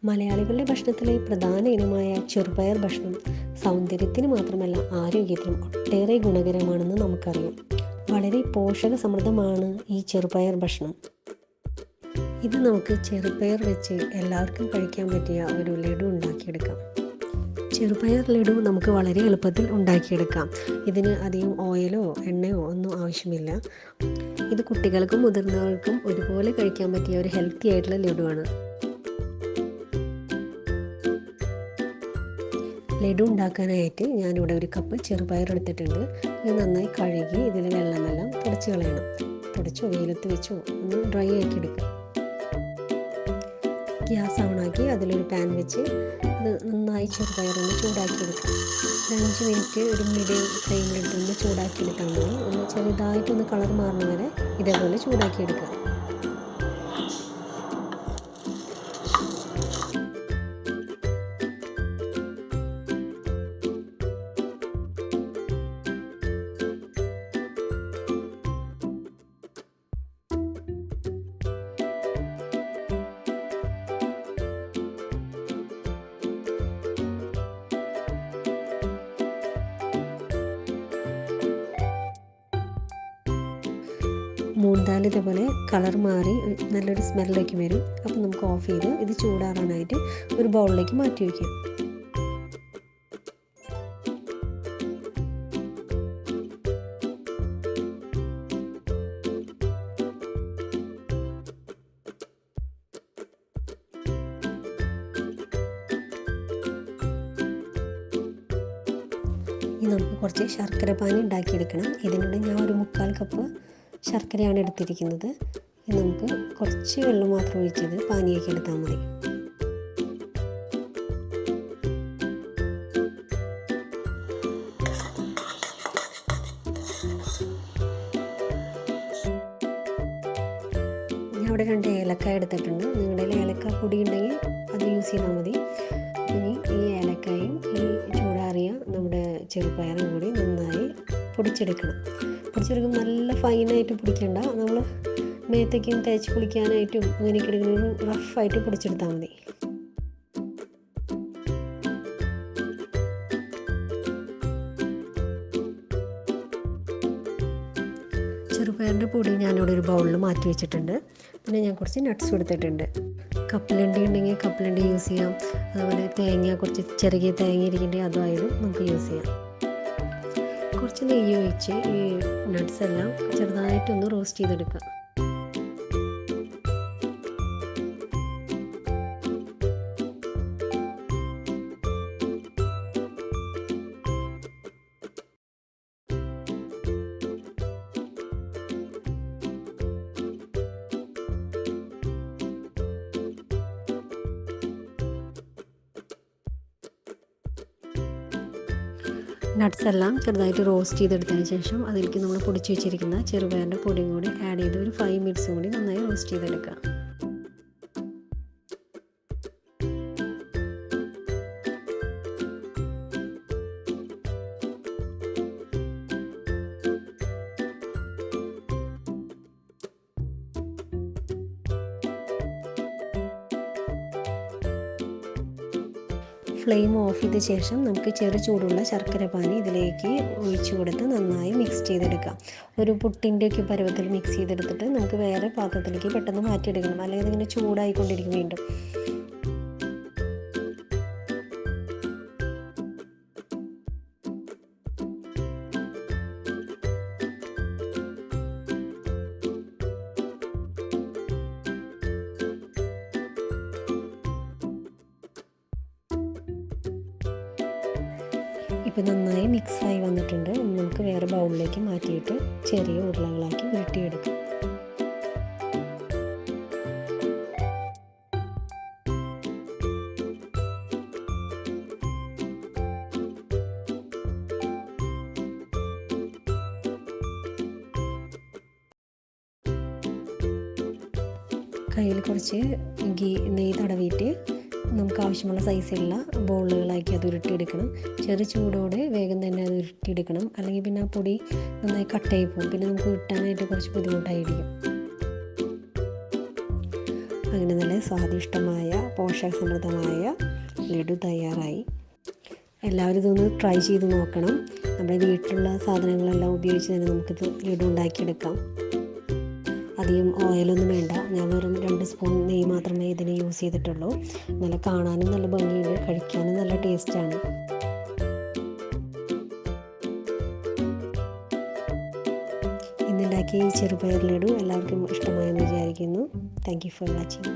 മലയാളികളുടെ ഭക്ഷണത്തിലെ പ്രധാന ഇനമായ ചെറുപയർ ഭക്ഷണം സൗന്ദര്യത്തിന് മാത്രമല്ല ആരോഗ്യത്തിനും ഒട്ടേറെ ഗുണകരമാണെന്ന് നമുക്കറിയാം. വളരെ പോഷക സമൃദ്ധമാണ് ഈ ചെറുപയർ ഭക്ഷണം. ഇത് നമുക്ക് ചെറുപയർ വെച്ച് എല്ലാവർക്കും കഴിക്കാൻ പറ്റിയ ഒരു ലഡു ഉണ്ടാക്കിയെടുക്കാം. ചെറുപയർ ലഡു നമുക്ക് വളരെ എളുപ്പത്തിൽ ഉണ്ടാക്കിയെടുക്കാം. ഇതിന് അധികം ഓയിലോ എണ്ണയോ ഒന്നും ആവശ്യമില്ല. ഇത് കുട്ടികൾക്കും മുതിർന്നവർക്കും ഒരുപോലെ കഴിക്കാൻ പറ്റിയ ഒരു ഹെൽത്തി ആയിട്ടുള്ള ലഡുവാണ്. ലഡു ഉണ്ടാക്കാനായിട്ട് ഞാനിവിടെ ഒരു കപ്പ് ചെറുപയർ എടുത്തിട്ടുണ്ട്. ഇത് നന്നായി കഴുകി ഇതിലെ വെള്ളമെല്ലാം തുടച്ച് കളയണം. തുടച്ചോ വെയിലത്ത് വെച്ചോ ഒന്ന് ഡ്രൈ ആക്കി എടുക്കുക. ഗ്യാസ് ഓണാക്കി അതിലൊരു പാൻ വെച്ച് അത് നന്നായി ചെറുപയറൊന്ന് ചൂടാക്കി എടുക്കാം. 5 മിനിറ്റ് ഒരു മീഡിയം ഫ്ലെയിമിലിട്ടൊന്ന് ചൂടാക്കി എടുത്താൽ മതി. ഒന്ന് ചെറുതായിട്ടൊന്ന് കളർ മാറുന്ന വരെ ഇതേപോലെ ചൂടാക്കി എടുക്കുക. മൂന്നാല് ഇതേപോലെ കളർ മാറി നല്ലൊരു സ്മെല്ലൊക്കെ വരും. അപ്പം നമുക്ക് ഓഫ് ചെയ്ത് ഇത് ചൂടാറാനായിട്ട് ഒരു ബൗളിലേക്ക് മാറ്റി വയ്ക്കാം. ഇനി നമുക്ക് കുറച്ച് ശർക്കര പാനി ഉണ്ടാക്കിയെടുക്കണം. ഇതിനോട് ഞാൻ ഒരു 3/4 കപ്പ് ശർക്കരയാണ് എടുത്തിരിക്കുന്നത്. ഇത് നമുക്ക് കുറച്ച് വെള്ളം മാത്രം ഒഴിച്ചത് പാനിയാക്കി എടുത്താൽ മതി. ഞാൻ ഇവിടെ 2 ഏലക്കായ എടുത്തിട്ടുണ്ട്. നിങ്ങളുടെ ഏലക്ക പൊടി ഉണ്ടെങ്കിൽ അത് യൂസ് ചെയ്താൽ മതി. ഇനി ഈ ഏലക്കായും ഈ ചൂടാറിയ നമ്മുടെ ചെറുപയറും കൂടി നന്നായി പൊടിച്ചെടുക്കണം. പൊടിച്ചെടുക്കുമ്പോൾ നല്ല ഫൈനായിട്ട് പൊടിക്കണ്ട. നമ്മൾ മേത്തേക്കും തേച്ച് പൊടിക്കാനായിട്ടും അങ്ങനെയൊക്കെ എടുക്കുന്ന ഒരു റഫായിട്ട് പൊടിച്ചെടുത്താൽ മതി. ചെറുപയറിൻ്റെ പൊടി ഞാനിവിടെ ഒരു ബൗളിൽ മാറ്റി വെച്ചിട്ടുണ്ട്. പിന്നെ ഞാൻ കുറച്ച് നട്ട്സ് എടുത്തിട്ടുണ്ട്. കപ്പലണ്ടി ഉണ്ടെങ്കിൽ കപ്പലണ്ടി യൂസ് ചെയ്യാം. അതുപോലെ തേങ്ങ, കുറച്ച് ചെറിയ തേങ്ങ ഇരിക്കേണ്ടെങ്കിൽ അതുമായാലും നമുക്ക് യൂസ് ചെയ്യാം. കുറച്ച് നെയ്യ് ഒഴിച്ച് ഈ നട്ട്സ് എല്ലാം ചെറുതായിട്ടൊന്ന് റോസ്റ്റ് ചെയ്തെടുക്കാം. നട്ട്സ് എല്ലാം ചെറുതായിട്ട് റോസ്റ്റ് ചെയ്തെടുത്തതിന് ശേഷം അതിലേക്ക് നമ്മൾ പൊടിച്ച് വെച്ചിരിക്കുന്ന ചെറുപയറിൻ്റെ പൊടിയും കൂടി ആഡ് ചെയ്ത് ഒരു 5 മിനിറ്റ്സും കൂടി നന്നായി റോസ്റ്റ് ചെയ്തെടുക്കുക. ഫ്ലെയിം ഓഫ് ചെയ്ത ശേഷം നമുക്ക് ചെറു ചൂടുള്ള ശർക്കര പാനി ഇതിലേക്ക് ഒഴിച്ചു കൊടുത്ത് നന്നായി മിക്സ് ചെയ്തെടുക്കാം. ഒരു പുട്ടിൻ്റെയൊക്കെ പരുവത്തിൽ മിക്സ് ചെയ്തെടുത്തിട്ട് നമുക്ക് വേറെ പാത്രത്തിലേക്ക് പെട്ടെന്ന് മാറ്റിയെടുക്കണം. അല്ലെങ്കിൽ ഇതിങ്ങനെ ചൂടായിക്കൊണ്ടിരിക്കും വീണ്ടും. ഇപ്പോൾ നന്നായി മിക്സായി വന്നിട്ടുണ്ട്. നമുക്ക് വേറെ ബൗളിലേക്ക് മാറ്റിയിട്ട് ചെറിയ ഉരുളകളാക്കി ഉരുട്ടിയെടുക്കാം. കയ്യിൽ കുറച്ച് നെയ്യ് തടവിയിട്ട് നമുക്ക് ആവശ്യമുള്ള സൈസിലുള്ള ബോളുകളാക്കി അത് ഉരുട്ടിയെടുക്കണം. ചെറു ചൂടോടെ വേഗം തന്നെ അത് ഉരുട്ടിയെടുക്കണം. അല്ലെങ്കിൽ പിന്നെ ആ പൊടി നന്നായി കട്ടായി പോകും. പിന്നെ നമുക്ക് ഉരുട്ടാനായിട്ട് കുറച്ച് ബുദ്ധിമുട്ടായിരിക്കും. അങ്ങനെ നല്ല സ്വാദിഷ്ടമായ പോഷകസമൃദ്ധമായ ലഡു തയ്യാറായി. എല്ലാവരും ഇതൊന്ന് ട്രൈ ചെയ്ത് നോക്കണം. നമ്മുടെ വീട്ടിലുള്ള സാധനങ്ങളെല്ലാം ഉപയോഗിച്ച് തന്നെ നമുക്കിത് ലഡു ഉണ്ടാക്കിയെടുക്കാം. അധികം ഓയിലൊന്നും വേണ്ട. ഞാൻ വെറും 2 സ്പൂൺ നെയ്യ് മാത്രമേ ഇതിന് യൂസ് ചെയ്തിട്ടുള്ളൂ. നല്ല കാണാനും നല്ല ഭംഗിയുണ്ട്, കഴിക്കാനും നല്ല ടേസ്റ്റാണ്. ഇന്നുണ്ടാക്കിയ ഈ ചെറുപയർ ലഡു എല്ലാവർക്കും ഇഷ്ടമായെന്ന് വിചാരിക്കുന്നു. Thank you for watching.